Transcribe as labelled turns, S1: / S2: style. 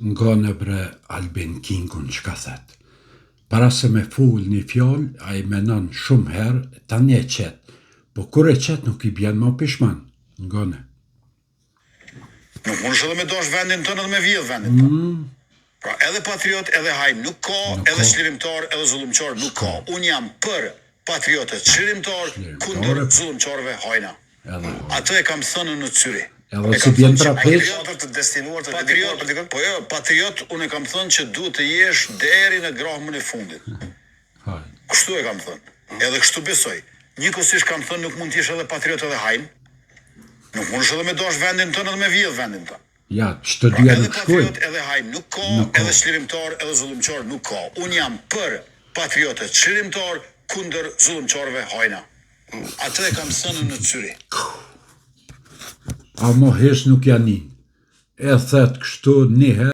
S1: Nga në bre Albin Kingun që ka thet. Para se me full një fjall, a I menon shumë herë, tani e qetë. Po kur e qetë nuk I bjen ma pishman. Nga në.
S2: Nuk mund është edhe me dosh vendin tënë edhe me vjedh vendin tënë. Pra edhe patriot, edhe hajm nuk ka, edhe çlirimtar, edhe zullumqar nuk ka. Unë jam për patriotët çlirimtar, kundër zullumqarëve hajna. Atë e kam thënë në Cyri.
S1: Edhe si bjen trapez.
S2: Të destinuar të patriot, po jo, patriot unë e kam thënë që duhet të jesh deri në grahmën e fundit. Kështu e kam thënë. Edhe kështu besoj. Njëkohësisht kam thënë nuk mund të jesh edhe patriot edhe hajm. Nuk mund është edhe me dosh vendin tënë edhe me vjedh vendin tënë.
S1: Ja, çdo dyja nuk shkojnë.
S2: Edhe patriot, edhe hajm nuk ka, edhe çlirimtar, edhe zullumqar nuk ka. Unë jam për patriotët çlirimtar, kundër zullumqarëve hajna. Atë e kam thënë në Cyri.
S1: A mo hesh nuk janin. E thet kështu një herë.